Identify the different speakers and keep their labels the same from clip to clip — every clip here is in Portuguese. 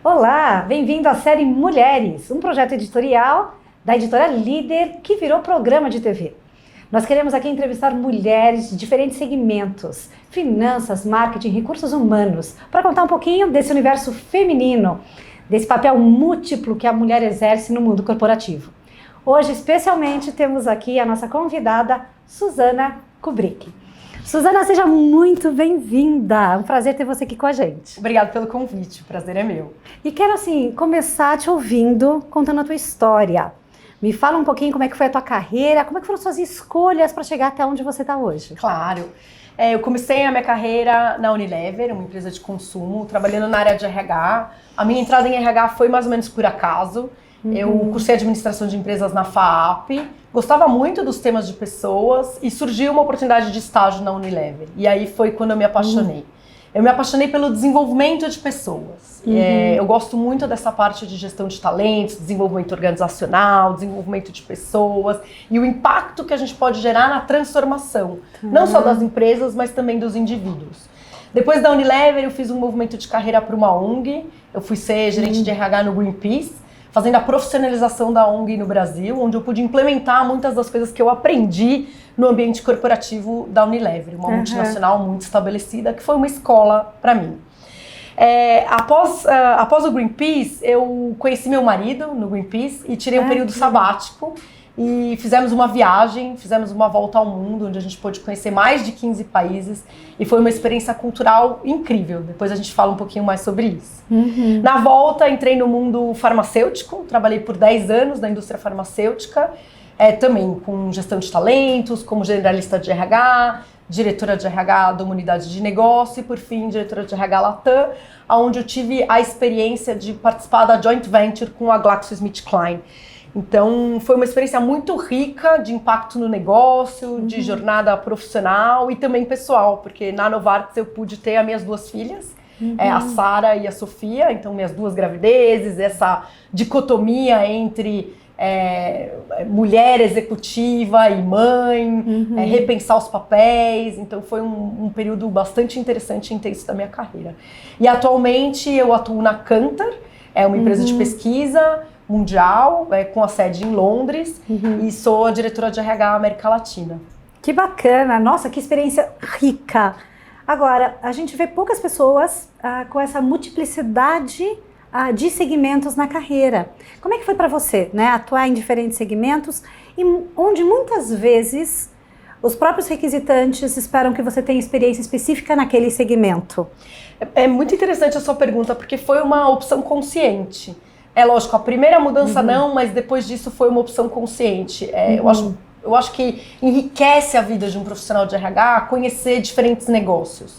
Speaker 1: Olá, bem-vindo à série Mulheres, um projeto editorial da editora Líder que virou programa de TV. Nós queremos aqui entrevistar mulheres de diferentes segmentos, finanças, marketing, recursos humanos, para contar um pouquinho desse universo feminino, desse papel múltiplo que a mulher exerce no mundo corporativo. Hoje, especialmente, temos aqui a nossa convidada, Suzana Kubrick. Suzana, seja muito bem-vinda. É um prazer ter você aqui com a gente.
Speaker 2: Obrigada pelo convite, o prazer é meu.
Speaker 1: E quero, começar te ouvindo, contando a tua história. Me fala um pouquinho como é que foi a tua carreira, como é que foram suas escolhas para chegar até onde você está hoje.
Speaker 2: Claro. Eu comecei a minha carreira na Unilever, uma empresa de consumo, trabalhando na área de RH. A minha entrada em RH foi mais ou menos por acaso. Eu cursei administração de empresas na FAAP, gostava muito dos temas de pessoas e surgiu uma oportunidade de estágio na Unilever. E aí foi quando eu me apaixonei. Eu me apaixonei pelo desenvolvimento de pessoas. Eu gosto muito dessa parte de gestão de talentos, desenvolvimento organizacional, desenvolvimento de pessoas e o impacto que a gente pode gerar na transformação, não só das empresas, mas também dos indivíduos. Depois da Unilever, eu fiz um movimento de carreira para uma ONG. Eu fui ser gerente de RH no Greenpeace, fazendo a profissionalização da ONG no Brasil, onde eu pude implementar muitas das coisas que eu aprendi no ambiente corporativo da Unilever, uma multinacional muito estabelecida, que foi uma escola para mim. Após o Greenpeace, eu conheci meu marido no Greenpeace e tirei um período sabático e fizemos uma viagem, fizemos uma volta ao mundo, onde a gente pôde conhecer mais de 15 países e foi uma experiência cultural incrível. Depois a gente fala um pouquinho mais sobre isso. Na volta, entrei no mundo farmacêutico, trabalhei por 10 anos na indústria farmacêutica, também com gestão de talentos, como generalista de RH, diretora de RH de uma unidade de negócio e, por fim, diretora de RH Latam, onde eu tive a experiência de participar da joint venture com a GlaxoSmithKline. Então, foi uma experiência muito rica de impacto no negócio, de jornada profissional e também pessoal, porque na Novartis eu pude ter as minhas duas filhas, a Sara e a Sofia, então minhas duas gravidezes, essa dicotomia entre mulher executiva e mãe, repensar os papéis, então foi um período bastante interessante e intenso da minha carreira. E atualmente eu atuo na Kantar, é uma empresa de pesquisa mundial, com a sede em Londres, e sou a diretora de RH América Latina.
Speaker 1: Que bacana! Nossa, que experiência rica! Agora, a gente vê poucas pessoas com essa multiplicidade de segmentos na carreira. Como é que foi para você, né, atuar em diferentes segmentos e onde muitas vezes os próprios requisitantes esperam que você tenha experiência específica naquele segmento?
Speaker 2: É muito interessante a sua pergunta, porque foi uma opção consciente. É lógico, a primeira mudança não, mas depois disso foi uma opção consciente. Eu acho que enriquece a vida de um profissional de RH conhecer diferentes negócios.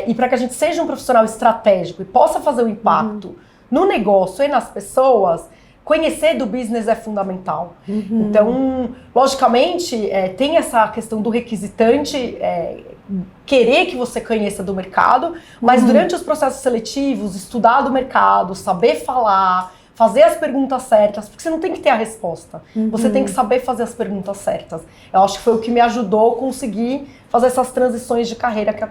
Speaker 2: E para que a gente seja um profissional estratégico e possa fazer um impacto no negócio e nas pessoas, conhecer do business é fundamental. Então, logicamente, tem essa questão do requisitante querer que você conheça do mercado, mas durante os processos seletivos, estudar do mercado, saber falar, fazer as perguntas certas, porque você não tem que ter a resposta, você tem que saber fazer as perguntas certas. Eu acho que foi o que me ajudou a conseguir fazer essas transições de carreira que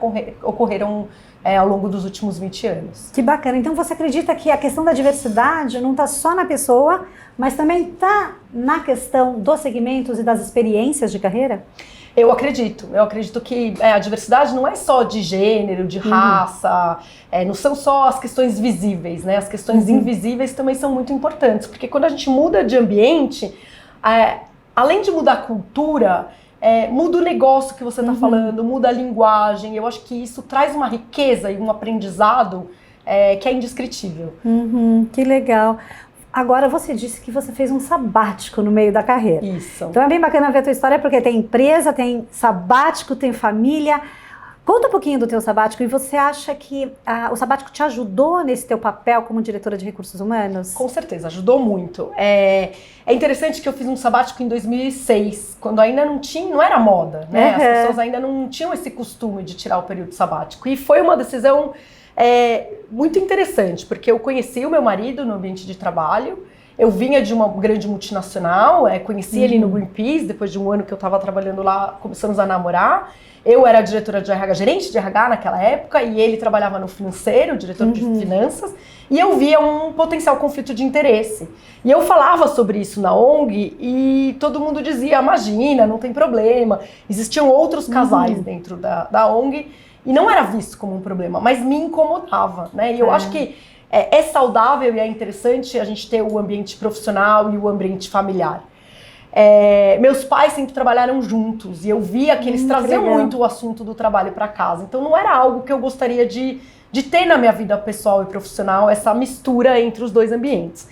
Speaker 2: ocorreram ao longo dos últimos 20 anos.
Speaker 1: Que bacana. Então você acredita que a questão da diversidade não está só na pessoa, mas também está na questão dos segmentos e das experiências de carreira?
Speaker 2: Eu acredito que a diversidade não é só de gênero, de raça, não são só as questões visíveis, né? As questões invisíveis também são muito importantes, porque quando a gente muda de ambiente, além de mudar a cultura, muda o negócio que você está falando, muda a linguagem. Eu acho que isso traz uma riqueza e um aprendizado que é indescritível.
Speaker 1: Que legal. Agora, você disse que você fez um sabático no meio da carreira.
Speaker 2: Isso.
Speaker 1: Então é bem bacana ver a tua história, porque tem empresa, tem sabático, tem família. Conta um pouquinho do teu sabático, e você acha que o sabático te ajudou nesse teu papel como diretora de recursos humanos?
Speaker 2: Com certeza, ajudou muito. É interessante que eu fiz um sabático em 2006, quando ainda não era moda, né? As pessoas ainda não tinham esse costume de tirar o período sabático. E foi uma decisão muito interessante, porque eu conheci o meu marido no ambiente de trabalho, Eu vinha de uma grande multinacional, conheci ele no Greenpeace, depois de um ano que eu estava trabalhando lá, começamos a namorar. Eu era diretora de RH, gerente de RH naquela época, e ele trabalhava no financeiro, diretor de finanças, e eu via um potencial conflito de interesse. E eu falava sobre isso na ONG e todo mundo dizia, imagina, não tem problema. Existiam outros casais dentro da ONG e não era visto como um problema, mas me incomodava, né? E eu acho que é saudável e é interessante a gente ter o ambiente profissional e o ambiente familiar. Meus pais sempre trabalharam juntos e eu via que eles traziam muito o assunto do trabalho para casa. Então não era algo que eu gostaria de ter na minha vida pessoal e profissional, essa mistura entre os dois ambientes.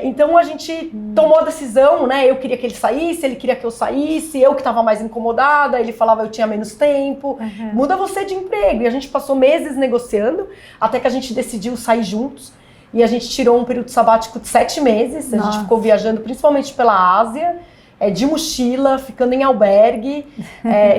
Speaker 2: Então a gente tomou a decisão, né? Eu queria que ele saísse, ele queria que eu saísse, eu que estava mais incomodada, ele falava que eu tinha menos tempo, muda você de emprego. E a gente passou meses negociando, até que a gente decidiu sair juntos. E a gente tirou um período sabático de 7 meses, a gente ficou viajando principalmente pela Ásia, de mochila, ficando em albergue.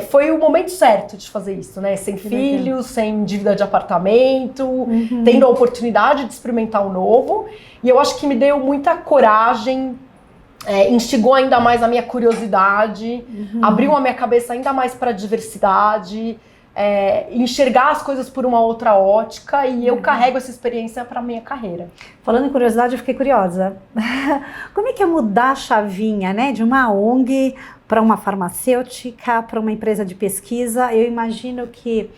Speaker 2: Foi o momento certo de fazer isso, né? Sem filhos, sem dívida de apartamento, tendo a oportunidade de experimentar o novo. E eu acho que me deu muita coragem, instigou ainda mais a minha curiosidade, abriu a minha cabeça ainda mais para a diversidade, enxergar as coisas por uma outra ótica, e eu carrego essa experiência para a minha carreira.
Speaker 1: Falando em curiosidade, eu fiquei curiosa. Como é que é mudar a chavinha, né, de uma ONG para uma farmacêutica, para uma empresa de pesquisa? Eu imagino que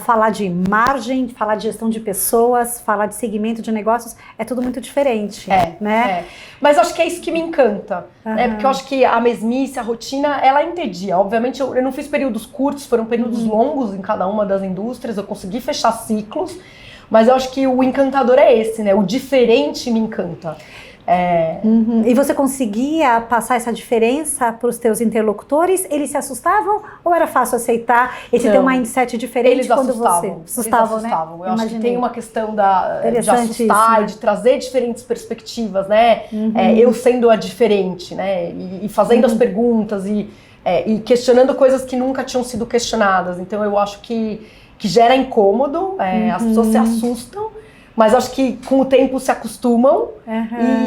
Speaker 1: falar de margem, falar de gestão de pessoas, falar de segmento de negócios, é tudo muito diferente, né?
Speaker 2: Mas acho que é isso que me encanta, né? Porque eu acho que a mesmice, a rotina, ela entedia. Obviamente, eu não fiz períodos curtos, foram períodos longos em cada uma das indústrias, eu consegui fechar ciclos, mas eu acho que o encantador é esse, né? O diferente me encanta.
Speaker 1: E você conseguia passar essa diferença para os teus interlocutores? Eles se assustavam ou era fácil aceitar esse teu mindset diferente?
Speaker 2: Eles
Speaker 1: quando
Speaker 2: assustavam,
Speaker 1: você assustavam,
Speaker 2: né? Eu
Speaker 1: acho
Speaker 2: acho que tem uma questão de
Speaker 1: isso,
Speaker 2: assustar,
Speaker 1: né?
Speaker 2: de trazer diferentes perspectivas, né? Eu sendo a diferente, né? E fazendo as perguntas e questionando coisas que nunca tinham sido questionadas. Então eu acho que gera incômodo, as pessoas se assustam, mas acho que com o tempo se acostumam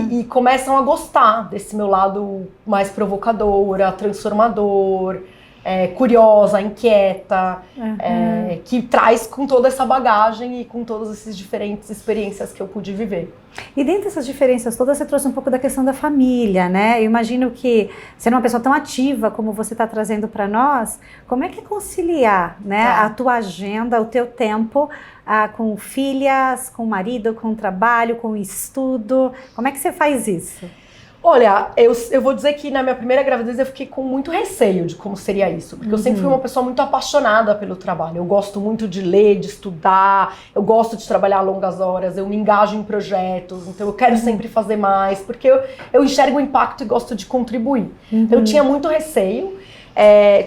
Speaker 2: e começam a gostar desse meu lado mais provocadora, transformador, curiosa, inquieta, que traz com toda essa bagagem e com todas essas diferentes experiências que eu pude viver.
Speaker 1: E dentro dessas diferenças todas, você trouxe um pouco da questão da família, né? Eu imagino que, sendo uma pessoa tão ativa como você está trazendo para nós, como é que é conciliar, né, a tua agenda, o teu tempo com filhas, com o marido, com o trabalho, com o estudo? Como é que você faz isso?
Speaker 2: Olha, eu vou dizer que na minha primeira gravidez eu fiquei com muito receio de como seria isso, porque eu sempre fui uma pessoa muito apaixonada pelo trabalho. Eu gosto muito de ler, de estudar, eu gosto de trabalhar longas horas, eu me engajo em projetos, então eu quero sempre fazer mais, porque eu enxergo o impacto e gosto de contribuir. Então eu tinha muito receio.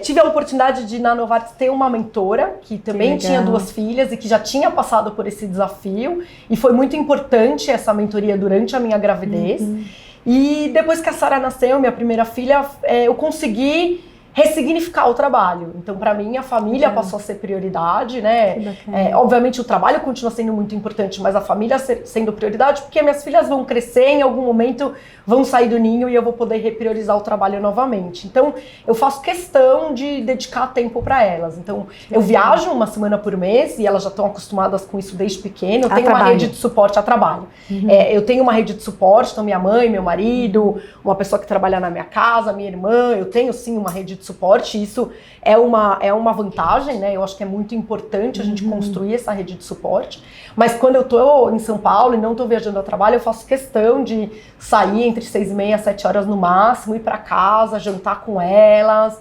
Speaker 2: Tive a oportunidade de, na Novartis, ter uma mentora que também tinha 2 filhas e que já tinha passado por esse desafio, e foi muito importante essa mentoria durante a minha gravidez. E depois que a Sara nasceu, minha primeira filha, eu consegui ressignificar o trabalho. Então, para mim, a família passou a ser prioridade, né? Obviamente, o trabalho continua sendo muito importante, mas a família sendo prioridade, porque minhas filhas vão crescer, em algum momento vão sair do ninho e eu vou poder repriorizar o trabalho novamente. Então, eu faço questão de dedicar tempo para elas. Então, eu viajo uma semana por mês e elas já estão acostumadas com isso desde pequeno. Eu tenho uma rede de suporte a trabalho. Eu tenho uma rede de suporte, então minha mãe, meu marido, uma pessoa que trabalha na minha casa, minha irmã. Eu tenho, sim, uma rede de suporte. Isso é uma vantagem, né? Eu acho que é muito importante a gente construir essa rede de suporte. Mas quando eu tô em São Paulo e não tô viajando a trabalho, eu faço questão de sair entre 6h30 e 7 horas no máximo, ir para casa, jantar com elas,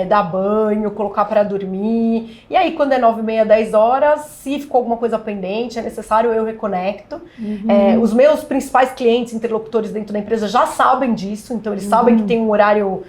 Speaker 2: dar banho, colocar para dormir. E aí, quando é 9h30, 10 horas, se ficou alguma coisa pendente, é necessário, eu reconecto. Os meus principais clientes, interlocutores dentro da empresa já sabem disso, então eles sabem que tem um horário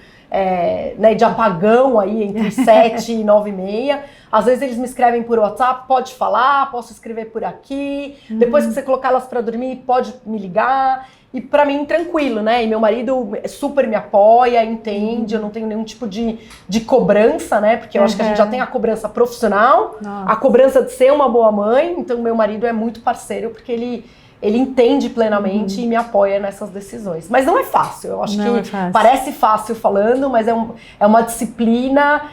Speaker 2: de apagão aí entre 7 e 9h30. Às vezes eles me escrevem por WhatsApp, pode falar, posso escrever por aqui. Depois que você colocar elas para dormir, pode me ligar. E pra mim, tranquilo, né? E meu marido super me apoia, entende, eu não tenho nenhum tipo de cobrança, né? Porque eu acho que a gente já tem a cobrança profissional, a cobrança de ser uma boa mãe. Então, meu marido é muito parceiro, porque ele entende plenamente e me apoia nessas decisões. Mas não é fácil, eu acho
Speaker 1: Não
Speaker 2: que
Speaker 1: é fácil.
Speaker 2: parece fácil falando, mas é uma disciplina,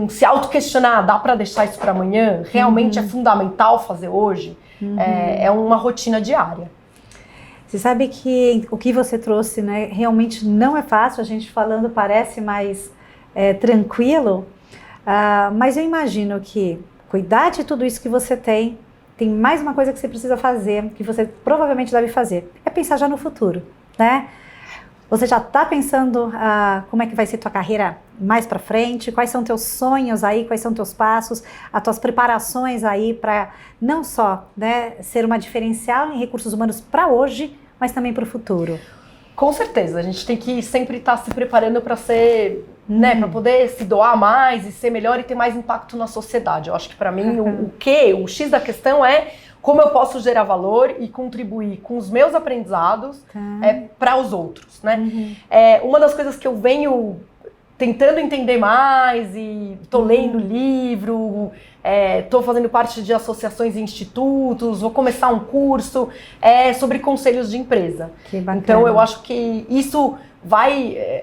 Speaker 2: se auto-questionar, dá para deixar isso para amanhã? Realmente é fundamental fazer hoje? É uma rotina diária.
Speaker 1: Você sabe que o que você trouxe, né, realmente não é fácil, a gente falando parece mais tranquilo, mas eu imagino que cuidar de tudo isso que você tem mais uma coisa que você precisa fazer, que você provavelmente deve fazer, é pensar já no futuro, né? Você já está pensando como é que vai ser tua carreira mais para frente, quais são teus sonhos aí, quais são teus passos, as tuas preparações aí para não só, né, ser uma diferencial em recursos humanos para hoje, mas também para o futuro.
Speaker 2: Com certeza, a gente tem que sempre estar se preparando para ser, né, para poder se doar mais e ser melhor e ter mais impacto na sociedade. Eu acho que para mim o X da questão é como eu posso gerar valor e contribuir com os meus aprendizados para os outros, né? Uma das coisas que eu venho tentando entender mais e tô lendo livro, tô fazendo parte de associações e institutos, vou começar um curso sobre conselhos de empresa.
Speaker 1: Que bacana.
Speaker 2: Então eu acho que isso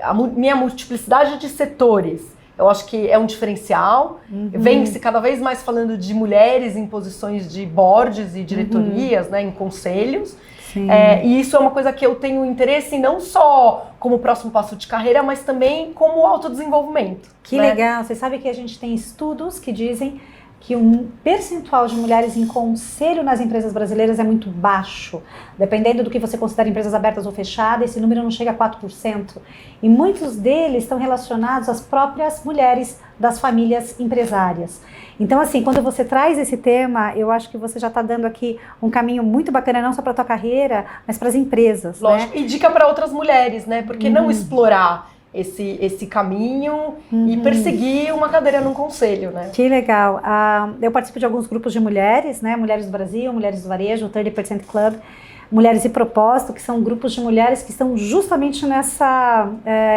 Speaker 2: a minha multiplicidade de setores, eu acho que é um diferencial. Vem-se cada vez mais falando de mulheres em posições de boards e diretorias, né, em conselhos. E isso é uma coisa que eu tenho interesse não só como próximo passo de carreira, mas também como autodesenvolvimento.
Speaker 1: Que legal! Você sabe que a gente tem estudos que dizem que o percentual de mulheres em conselho nas empresas brasileiras é muito baixo. Dependendo do que você considera empresas abertas ou fechadas, esse número não chega a 4%. E muitos deles estão relacionados às próprias mulheres das famílias empresárias. Então, assim, quando você traz esse tema, eu acho que você já está dando aqui um caminho muito bacana, não só para a tua carreira, mas para as empresas.
Speaker 2: Lógico,
Speaker 1: né?
Speaker 2: E dica para outras mulheres, né? Porque não explorar esse caminho e perseguir uma cadeira num conselho, né?
Speaker 1: Que legal. Eu participo de alguns grupos de mulheres, né? Mulheres do Brasil, Mulheres do Varejo, o 30% Club, Mulheres e Propósito, que são grupos de mulheres que estão justamente nessa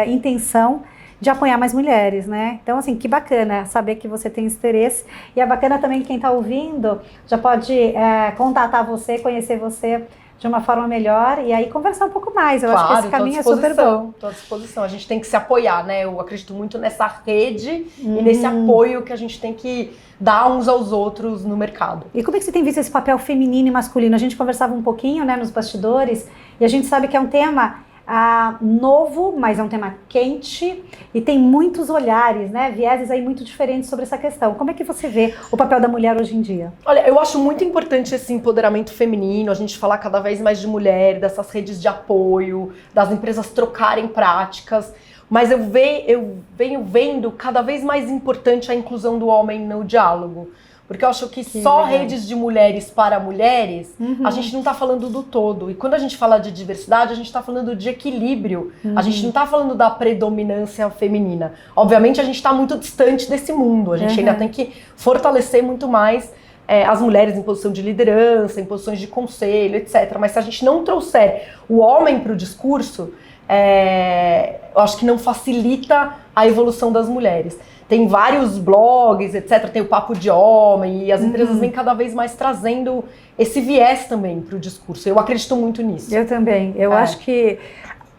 Speaker 1: intenção de apoiar mais mulheres, né? Então, assim, que bacana saber que você tem esse interesse. E é bacana também que quem está ouvindo já pode contatar você, conhecer você de uma forma melhor e aí conversar um pouco mais. Eu acho que esse caminho é super bom.
Speaker 2: Estou à disposição. A gente tem que se apoiar, né? Eu acredito muito nessa rede e nesse apoio que a gente tem que dar uns aos outros no mercado.
Speaker 1: E como é que você tem visto esse papel feminino e masculino? A gente conversava um pouquinho, né, nos bastidores, e a gente sabe que é um tema novo, mas é um tema quente e tem muitos olhares, né, vieses aí muito diferentes sobre essa questão. Como é que você vê o papel da mulher hoje em dia?
Speaker 2: Olha, eu acho muito importante esse empoderamento feminino, a gente falar cada vez mais de mulher, dessas redes de apoio, das empresas trocarem práticas, mas eu venho vendo cada vez mais importante a inclusão do homem no diálogo. Porque eu acho que só redes de mulheres para mulheres, a gente não está falando do todo. E quando a gente fala de diversidade, a gente está falando de equilíbrio. A gente não está falando da predominância feminina. Obviamente, a gente está muito distante desse mundo. A gente ainda tem que fortalecer muito mais as mulheres em posição de liderança, em posições de conselho, etc. Mas se a gente não trouxer o homem para o discurso, eu acho que não facilita a evolução das mulheres. Tem vários blogs, etc. Tem o Papo de Homem e as empresas vêm cada vez mais trazendo esse viés também para o discurso. Eu acredito muito nisso.
Speaker 1: Eu também. Eu acho que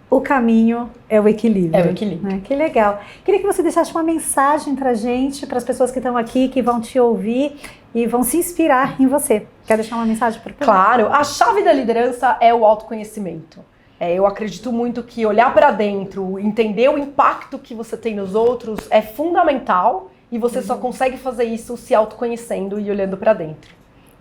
Speaker 1: o caminho é o equilíbrio.
Speaker 2: É o equilíbrio.
Speaker 1: Né? Que legal. Queria que você deixasse uma mensagem para a gente, para as pessoas que estão aqui, que vão te ouvir e vão se inspirar em você. Quer deixar uma mensagem para o povo?
Speaker 2: Claro. A chave da liderança é o autoconhecimento. Eu acredito muito que olhar para dentro, entender o impacto que você tem nos outros é fundamental e você só consegue fazer isso se autoconhecendo e olhando para dentro.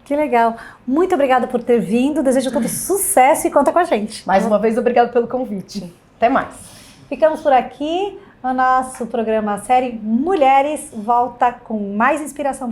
Speaker 1: Que legal. Muito obrigada por ter vindo. Desejo todo sucesso e conta com a gente.
Speaker 2: Mais uma vez, obrigado pelo convite. Até mais.
Speaker 1: Ficamos por aqui. O nosso programa, a série Mulheres, volta com mais inspiração.